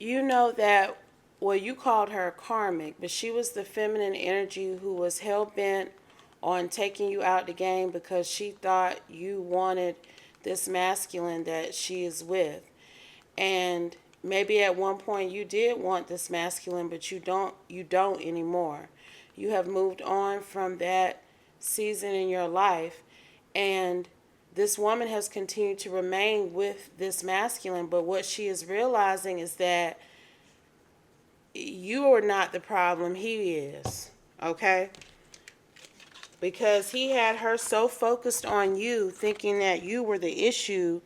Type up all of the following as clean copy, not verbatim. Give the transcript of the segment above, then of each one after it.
you know that, well, you called her karmic, but she was the feminine energy who was hell-bent on taking you out the game because she thought you wanted this masculine that she is with. And maybe at one point you did want this masculine, but you don't anymore. You have moved on from that season in your life, and this woman has continued to remain with this masculine, but what she is realizing is that you are not the problem, he is. Okay? Because he had her so focused on you, thinking that you were the issue,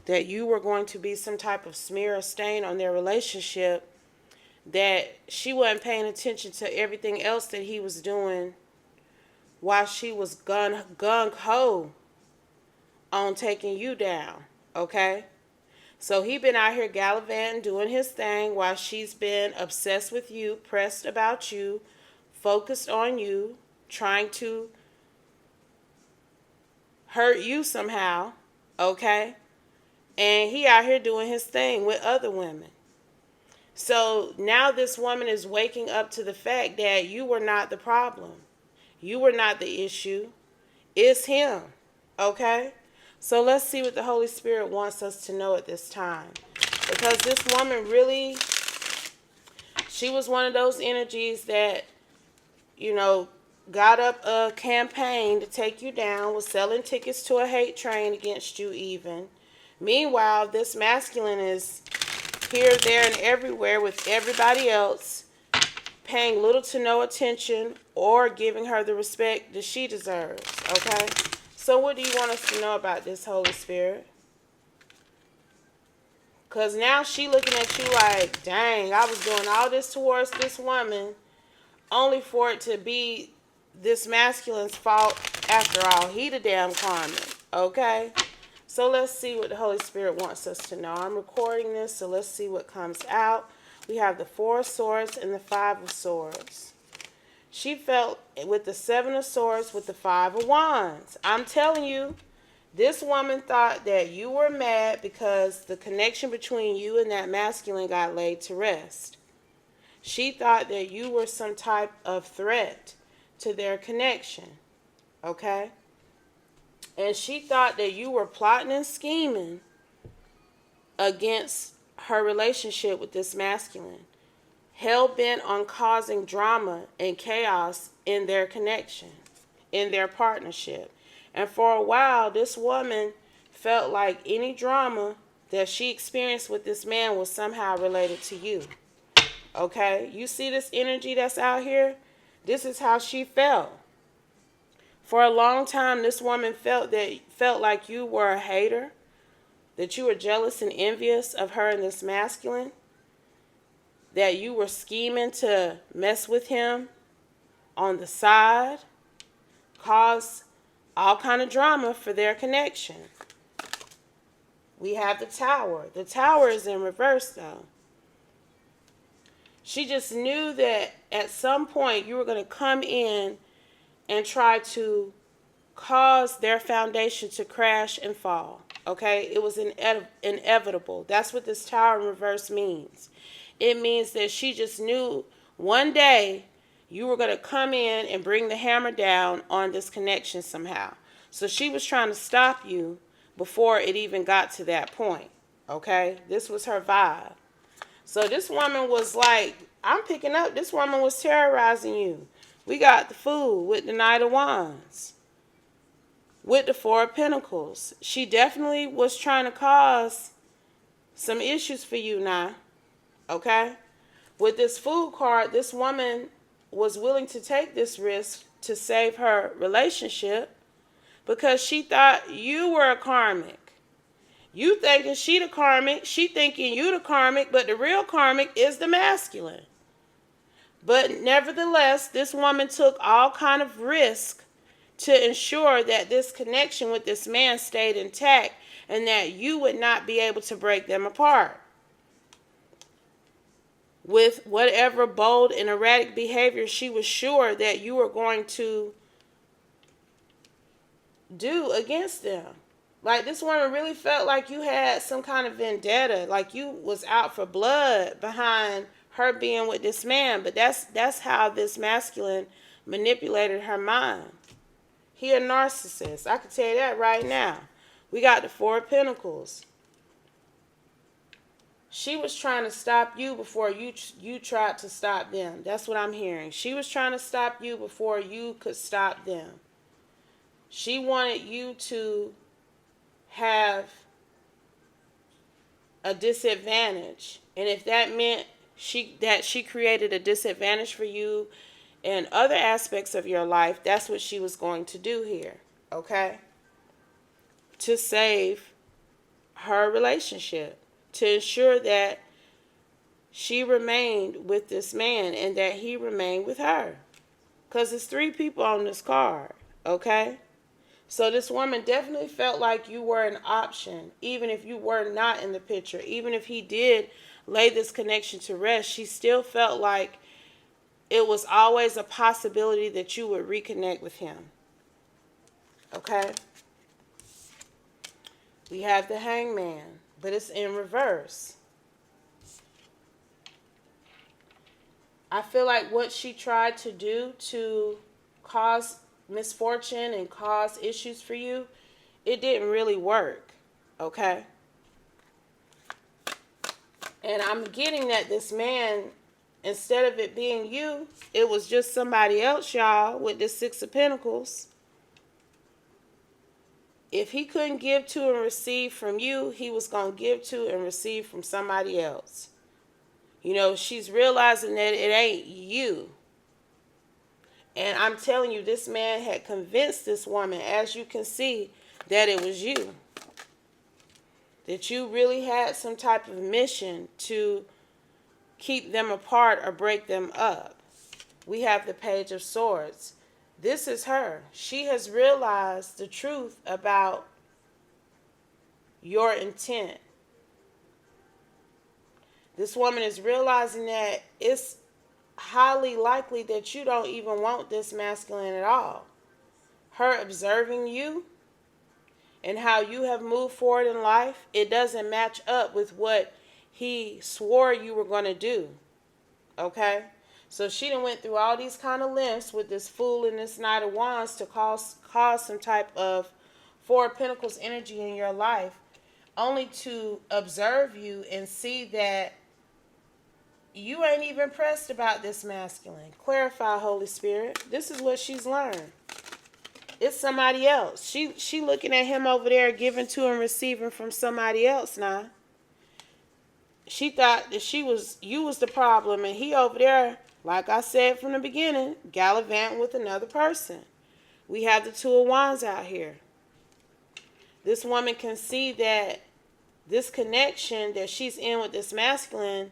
that you were going to be some type of smear or stain on their relationship, that she wasn't paying attention to everything else that he was doing while she was gung-ho on taking you down. Okay? So he been out here gallivanting, doing his thing, while she's been obsessed with you, pressed about you, focused on you, trying to hurt you somehow. Okay? And he out here doing his thing with other women. So now this woman is waking up to the fact that you were not the problem. You were not the issue. It's him. Okay? So let's see what the Holy Spirit wants us to know at this time. Because this woman really, she was one of those energies that, got up a campaign to take you down, was selling tickets to a hate train against you even. Meanwhile, this masculine is here, there, and everywhere with everybody else, paying little to no attention or giving her the respect that she deserves. Okay? So what do you want us to know about this, Holy Spirit? Because now she looking at you like, dang, I was doing all this towards this woman only for it to be this masculine's fault after all. He the damn karmic. Okay? So let's see what the Holy Spirit wants us to know. I'm recording this, so let's see what comes out. We have the 4 of Swords and the 5 of Swords. She felt with the 7 of Swords with the 5 of Wands. I'm telling you, this woman thought that you were mad because the connection between you and that masculine got laid to rest. She thought that you were some type of threat to their connection. Okay? And she thought that you were plotting and scheming against her relationship with this masculine, hell-bent on causing drama and chaos in their connection, in their partnership. And for a while, this woman felt like any drama that she experienced with this man was somehow related to you. Okay? You see this energy that's out here? This is how she felt. For a long time, this woman felt like you were a hater, that you were jealous and envious of her and this masculine, that you were scheming to mess with him on the side, cause all kind of drama for their connection. We have the Tower. The Tower is in reverse, though. She just knew that at some point you were going to come in and try to cause their foundation to crash and fall. Okay? It was inevitable. That's what this Tower in reverse means. It means that she just knew one day you were going to come in and bring the hammer down on this connection somehow. So she was trying to stop you before it even got to that point. Okay? This was her vibe. So this woman was like, I'm picking up, this woman was terrorizing you. We got the Fool with the Knight of Wands, with the 4 of Pentacles. She definitely was trying to cause some issues for you now. Okay? With this Fool card, this woman was willing to take this risk to save her relationship because she thought you were a karmic. You thinking she the karmic, she thinking you the karmic, but the real karmic is the masculine. But nevertheless, this woman took all kind of risk to ensure that this connection with this man stayed intact and that you would not be able to break them apart with whatever bold and erratic behavior she was sure that you were going to do against them. Like, this woman really felt like you had some kind of vendetta, like you was out for blood behind her being with this man. But that's how this masculine manipulated her mind. He a narcissist. I can tell you that right now. We got the Four of Pentacles. She was trying to stop you before you tried to stop them. That's what I'm hearing. She was trying to stop you before you could stop them. She wanted you to have a disadvantage. And if that meant she created a disadvantage for you in other aspects of your life, that's what she was going to do here. Okay? To save her relationship. To ensure that she remained with this man and that he remained with her. Because it's 3 people on this card. Okay? So this woman definitely felt like you were an option, even if you were not in the picture. Even if he did lay this connection to rest, she still felt like it was always a possibility that you would reconnect with him. Okay? We have the Hangman, but it's in reverse. I feel like what she tried to do to cause misfortune and cause issues for you, it didn't really work. Okay? And I'm getting that this man, instead of it being you, it was just somebody else, y'all, with this Six of Pentacles. If he couldn't give to and receive from you, he was going to give to and receive from somebody else. You know, she's realizing that it ain't you. And I'm telling you, this man had convinced this woman, as you can see, that it was you. That you really had some type of mission to keep them apart or break them up. We have the Page of Swords. This is her. She has realized the truth about your intent. This woman is realizing that it's highly likely that you don't even want this masculine at all. Her observing you and how you have moved forward in life, it doesn't match up with what he swore you were going to do. Okay? So she done went through all these kind of lengths with this Fool and this Knight of Wands to cause some type of Four of Pentacles energy in your life, only to observe you and see that you ain't even pressed about this masculine. Clarify, Holy Spirit. This is what she's learned. It's somebody else. She looking at him over there, giving to and receiving from somebody else now. She thought that you was the problem, and he over there, like I said from the beginning, gallivanting with another person. We have the Two of Wands out here. This woman can see that this connection that she's in with this masculine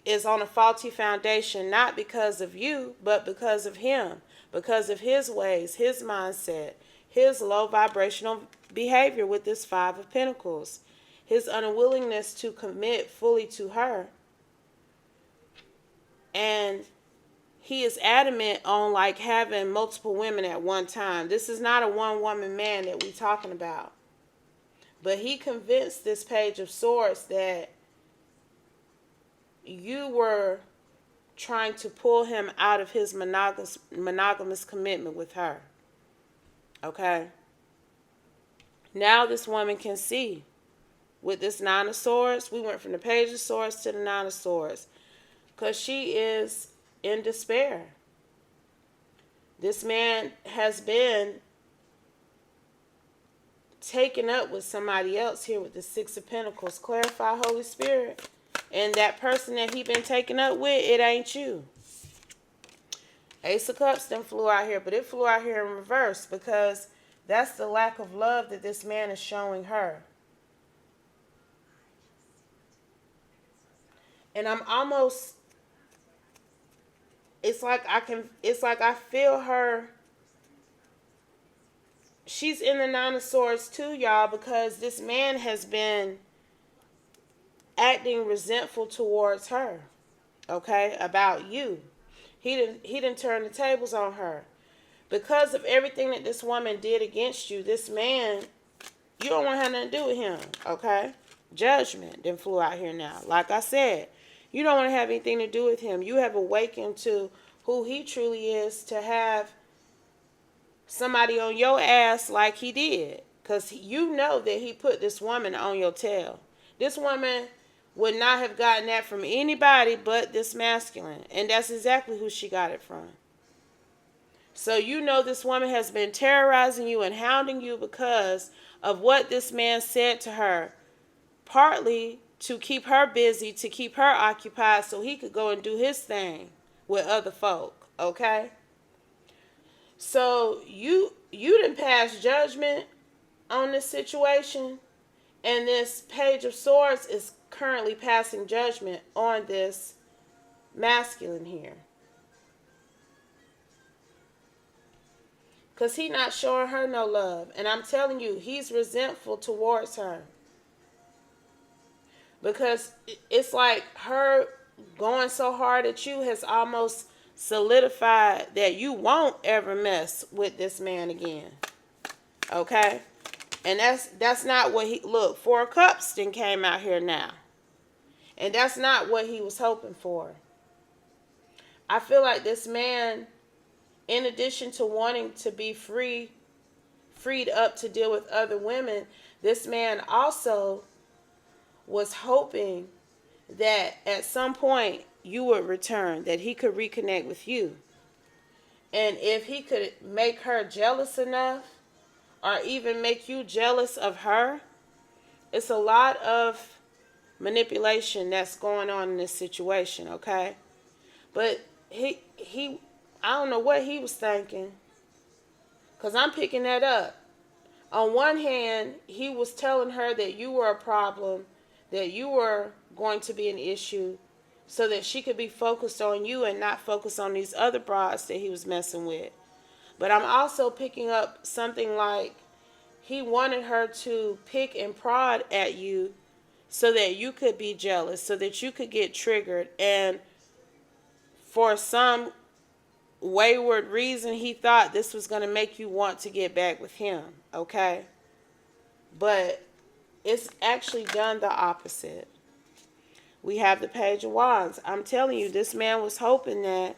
is on a faulty foundation, not because of you, but because of him, because of his ways, his mindset, his low vibrational behavior with this Five of Pentacles, his unwillingness to commit fully to her. And he is adamant on like having multiple women at one time. This is not a one-woman man that we're talking about. But he convinced this Page of Swords that you were trying to pull him out of his monogamous commitment with her. Okay? Now this woman can see. With this Nine of Swords, we went from the Page of Swords to the Nine of Swords. Because she is in despair. This man has been taken up with somebody else here with the Six of Pentacles. Clarify, Holy Spirit. And that person that he been taken up with, it ain't you. Ace of Cups then flew out here, but it flew out here in reverse because that's the lack of love that this man is showing her. And I'm almost, it's like I feel her. She's in the Nine of Swords too, y'all, because this man has been acting resentful towards her, okay, about you. He didn't turn the tables on her. Because of everything that this woman did against you, this man You don't want to have nothing to do with him, okay? Judgment then flew out here now. Like I said, you don't want to have anything to do with him. You have awakened to who he truly is to have somebody on your ass like he did. Because you know that he put this woman on your tail. This woman would not have gotten that from anybody but this masculine. And that's exactly who she got it from. So you know this woman has been terrorizing you and hounding you because of what this man said to her. Partly to keep her busy, to keep her occupied so he could go and do his thing with other folk. Okay? So you didn't pass judgment on this situation. And this Page of Swords is currently passing judgment on this masculine here. Because he's not showing her no love. And I'm telling you, he's resentful towards her. Because it's like her going so hard at you has almost solidified that you won't ever mess with this man again. Okay? And that's not what he... Look, 4 of Cups then came out here now. And that's not what he was hoping for. I feel like this man, in addition to wanting to be freed up to deal with other women, this man also was hoping that at some point you would return, that he could reconnect with you. And if he could make her jealous enough, or even make you jealous of her, it's a lot of manipulation that's going on in this situation, okay? But he I don't know what he was thinking, because I'm picking that up. On one hand, he was telling her that you were a problem, that you were going to be an issue, so that she could be focused on you and not focus on these other broads that he was messing with. But I'm also picking up something like he wanted her to pick and prod at you so that you could be jealous, so that you could get triggered. And for some wayward reason, he thought this was going to make you want to get back with him, okay? But it's actually done the opposite. We have the Page of Wands. I'm telling you, this man was hoping that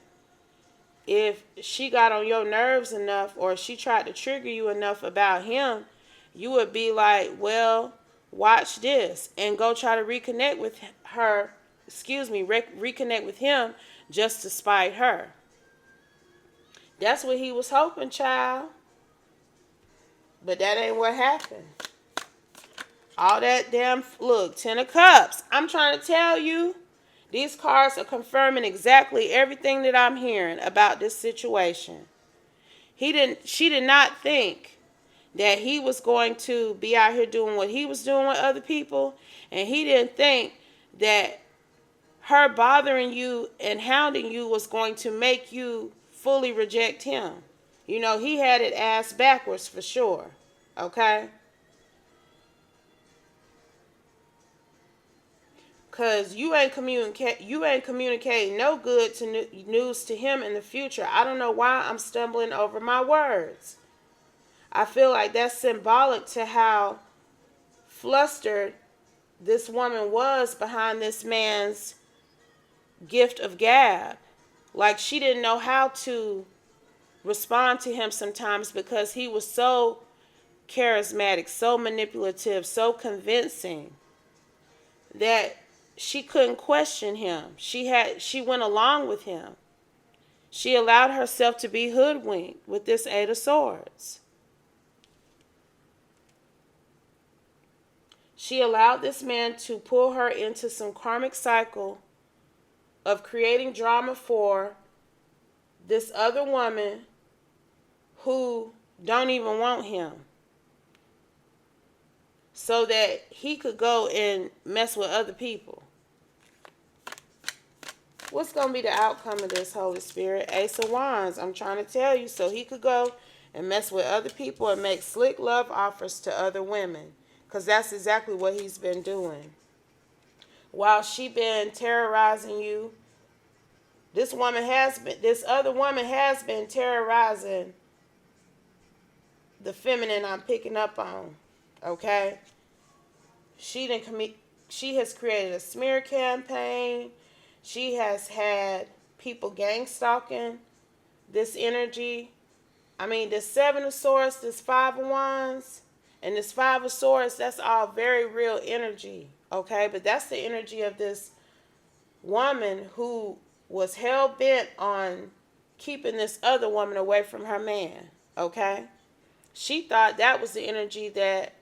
if she got on your nerves enough, or she tried to trigger you enough about him, you would be like, well, watch this, and go try to reconnect with her, reconnect with him just to spite her. That's what he was hoping, child. But that ain't what happened. All that damn, look, 10 of Cups. I'm trying to tell you, these cards are confirming exactly everything that I'm hearing about this situation. She did not think that he was going to be out here doing what he was doing with other people. And he didn't think that her bothering you and hounding you was going to make you fully reject him. You know, he had it ass backwards for sure. Okay? Because you ain't communicating no good to news to him in the future. I don't know why I'm stumbling over my words. I feel like that's symbolic to how flustered this woman was behind this man's gift of gab. Like, she didn't know how to respond to him sometimes because he was so charismatic, so manipulative, so convincing that she couldn't question him. She went along with him. She allowed herself to be hoodwinked with this 8 of Swords. She allowed this man to pull her into some karmic cycle of creating drama for this other woman who don't even want him, so that he could go and mess with other people. What's going to be the outcome of this, Holy Spirit? Ace of Wands. I'm trying to tell you, so he could go and mess with other people and make slick love offers to other women. Because that's exactly what he's been doing. While she been terrorizing you, this other woman has been terrorizing the feminine I'm picking up on. Okay? She has created a smear campaign. She has had people gang stalking this energy. I mean, this Seven of Swords, this Five of Wands, and this Five of Swords, that's all very real energy, okay? But that's the energy of this woman who was hell-bent on keeping this other woman away from her man, okay? She thought that was the energy that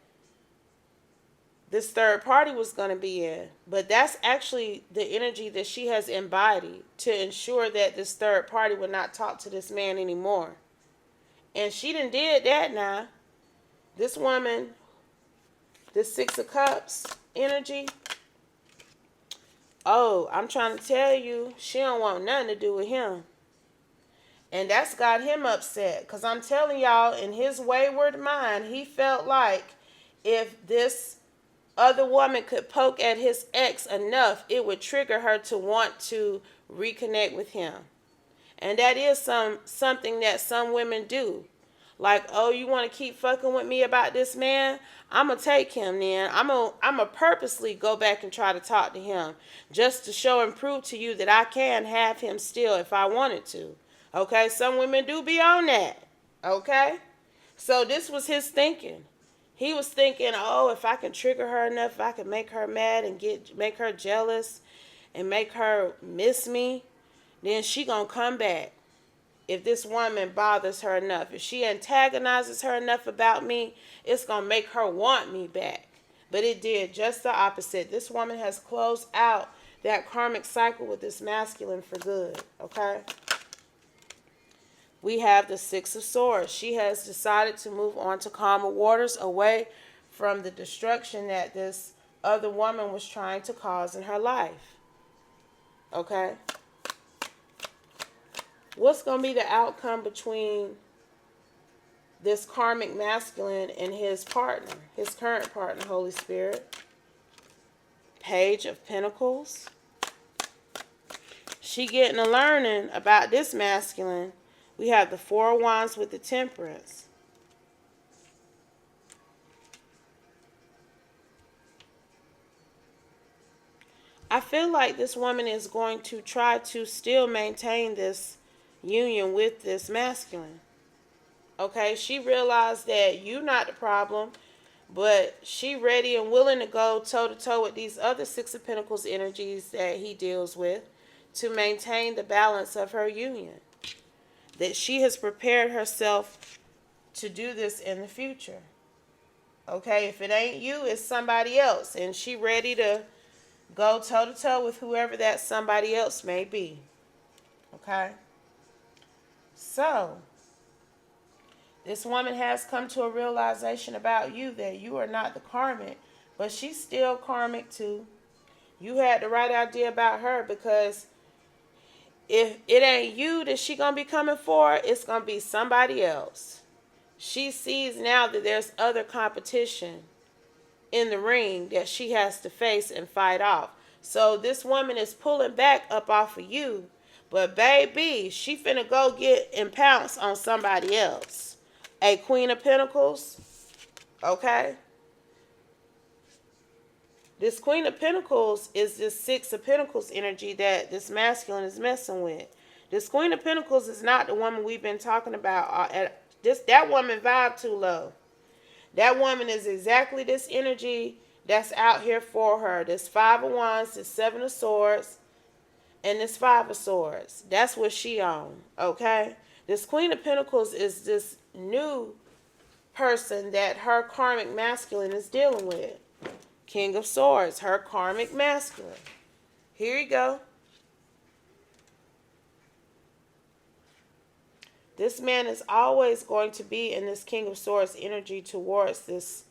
this third party was going to be in. But that's actually the energy that she has embodied to ensure that this third party would not talk to this man anymore. And she done did that now. This woman, this Six of Cups energy, oh, I'm trying to tell you, she don't want nothing to do with him. And that's got him upset. Because I'm telling y'all, in his wayward mind, he felt like if this other woman could poke at his ex enough, it would trigger her to want to reconnect with him. And that is something that some women do. Like, oh, you want to keep fucking with me about this man? I'm going to take him then. I'm gonna purposely go back and try to talk to him just to show and prove to you that I can have him still if I wanted to. Okay? Some women do be on that. Okay? So this was his thinking. He was thinking, oh, if I can trigger her enough, if I can make her mad and make her jealous and make her miss me, then she gonna come back. If this woman bothers her enough, if she antagonizes her enough about me, it's gonna make her want me back. But it did just the opposite. This woman has closed out that karmic cycle with this masculine for good, okay? We have the Six of Swords. She has decided to move on to calmer waters, away from the destruction that this other woman was trying to cause in her life. Okay? What's going to be the outcome between this karmic masculine and his partner, his current partner, Holy Spirit? Page of Pentacles. She getting a learning about this masculine. We have the Four of Wands with the Temperance. I feel like this woman is going to try to still maintain this union with this masculine. Okay, she realized that you're not the problem, but she ready and willing to go toe-to-toe with these other Six of Pentacles energies that he deals with to maintain the balance of her union. That she has prepared herself to do this in the future. Okay, if it ain't you, it's somebody else. And she ready to go toe-to-toe with whoever that somebody else may be. Okay? So, this woman has come to a realization about you that you are not the karmic, but she's still karmic too. You had the right idea about her, because if it ain't you that she gonna be coming for, it's gonna be somebody else. She sees now that there's other competition in the ring that she has to face and fight off. So this woman is pulling back up off of you, but baby, she finna go get and pounce on somebody else. A Queen of Pentacles, okay? This Queen of Pentacles is this Six of Pentacles energy that this masculine is messing with. This Queen of Pentacles is not the woman we've been talking about. That woman vibe too low. That woman is exactly this energy that's out here for her. This Five of Wands, this Seven of Swords, and this Five of Swords. That's what she on, okay? This Queen of Pentacles is this new person that her karmic masculine is dealing with. King of Swords, her karmic masculine. Here you go. This man is always going to be in this King of Swords energy towards this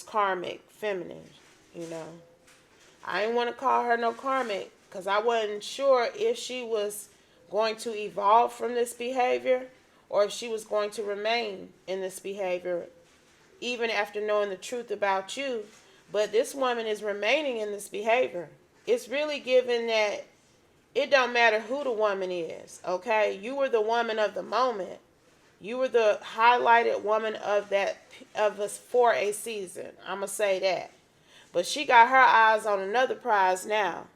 karmic feminine, you know. I didn't want to call her no karmic because I wasn't sure if she was going to evolve from this behavior or if she was going to remain in this behavior even after knowing the truth about you. But this woman is remaining in this behavior. It's really given that it don't matter who the woman is, okay? You were the woman of the moment. You were the highlighted woman of us for a season. I'm gonna say that. But she got her eyes on another prize now.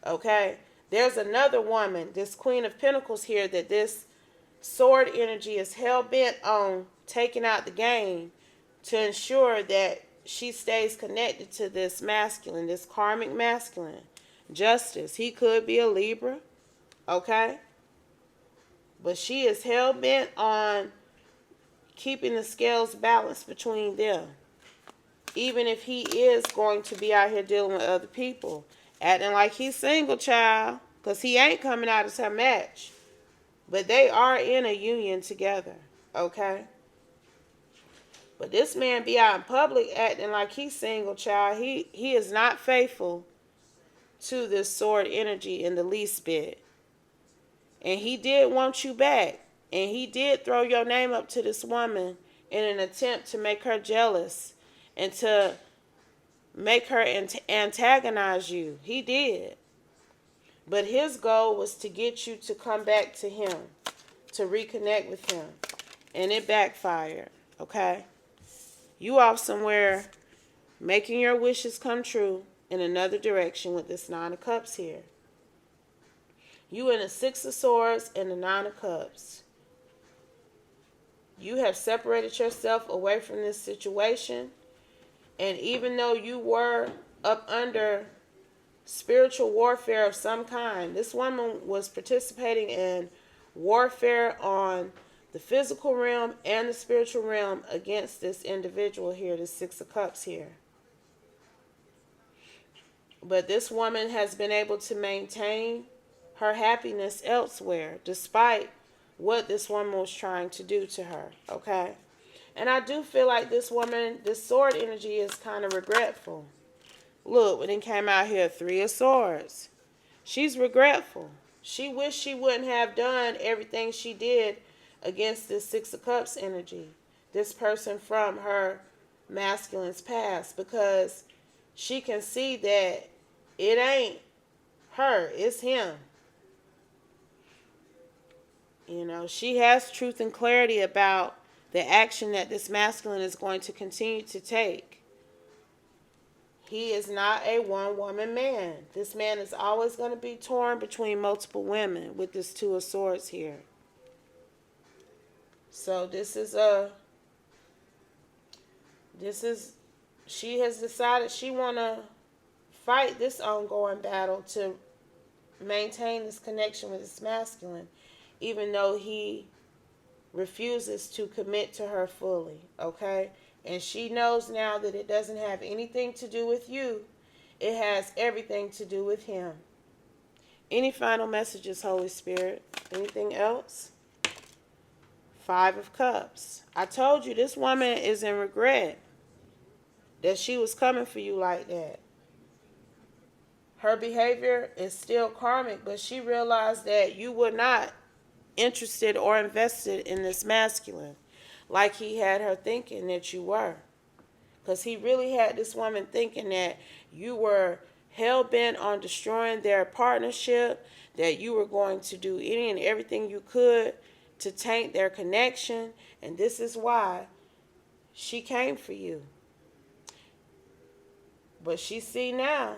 Okay? There's another woman, this Queen of Pentacles here, that this sword energy is hell bent on taking out the game to ensure that she stays connected to this masculine, this karmic masculine. Justice. He could be a Libra. Okay? But she is hell bent on keeping the scales balanced between them. Even if he is going to be out here dealing with other people. Acting like he's single, child. Because he ain't coming out as her match. But they are in a union together. Okay? But this man be out in public acting like he's single, child. He is not faithful to this sword energy in the least bit. And he did want you back. And he did throw your name up to this woman in an attempt to make her jealous and to make her antagonize you. He did. But his goal was to get you to come back to him, to reconnect with him. And it backfired, okay? You off somewhere making your wishes come true in another direction with this Nine of Cups here. You in the Six of Swords and the Nine of Cups. You have separated yourself away from this situation. And even though you were up under spiritual warfare of some kind, this woman was participating in warfare on the physical realm and the spiritual realm against this individual here, this Six of Cups here. But this woman has been able to maintain her happiness elsewhere, despite what this woman was trying to do to her, okay? And I do feel like this woman, this sword energy is kind of regretful. Look, when it came out here, Three of Swords. She's regretful. She wished she wouldn't have done everything she did against this Six of Cups energy. This person from her masculine's past, because she can see that it ain't her, it's him. You know, she has truth and clarity about the action that this masculine is going to continue to take. He is not a one-woman man. This man is always going to be torn between multiple women with this Two of Swords here. So she has decided she want to fight this ongoing battle to maintain this connection with this masculine, even though he refuses to commit to her fully, okay? And she knows now that it doesn't have anything to do with you. It has everything to do with him. Any final messages, Holy Spirit? Anything else? Five of Cups. I told you this woman is in regret that she was coming for you like that. Her behavior is still karmic, but she realized that you were not interested or invested in this masculine like he had her thinking that you were. Because he really had this woman thinking that you were hell-bent on destroying their partnership, that you were going to do any and everything you could to taint their connection, and this is why she came for you. But she see now.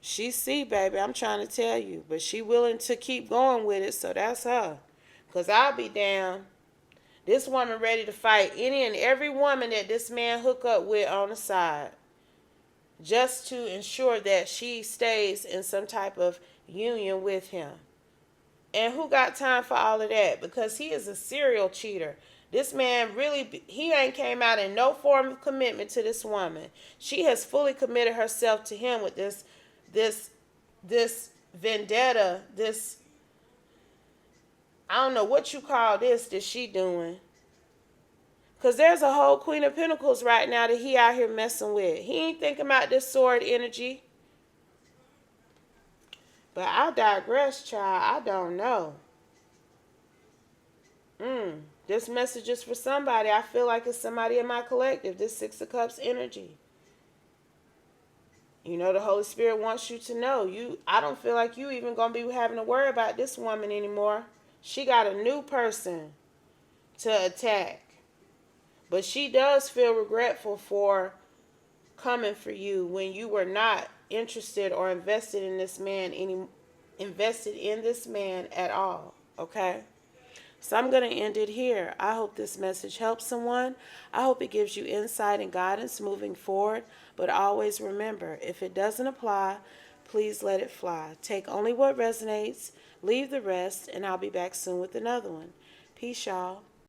She see, baby, I'm trying to tell you. But she willing to keep going with it, so that's her. Because I'll be down. This woman ready to fight any and every woman that this man hook up with on the side. Just to ensure that she stays in some type of union with him. And who got time for all of that? Because he is a serial cheater. This man really, he ain't came out in no form of commitment to this woman. She has fully committed herself to him with this vendetta, this, I don't know what you call this that she doing. Because there's a whole Queen of Pentacles right now that he out here messing with. He ain't thinking about this sword energy. But I digress, child. I don't know. This message is for somebody. I feel like it's somebody in my collective. This Six of Cups energy. You know, the Holy Spirit wants you to know. I don't feel like you even going to be having to worry about this woman anymore. She got a new person to attack. But she does feel regretful for coming for you when you were not interested or invested in this man at all. Okay? So I'm going to end it here. I hope this message helps someone. I hope it gives you insight and guidance moving forward. But always remember, if it doesn't apply, please let it fly. Take only what resonates, leave the rest, and I'll be back soon with another one. Peace, y'all.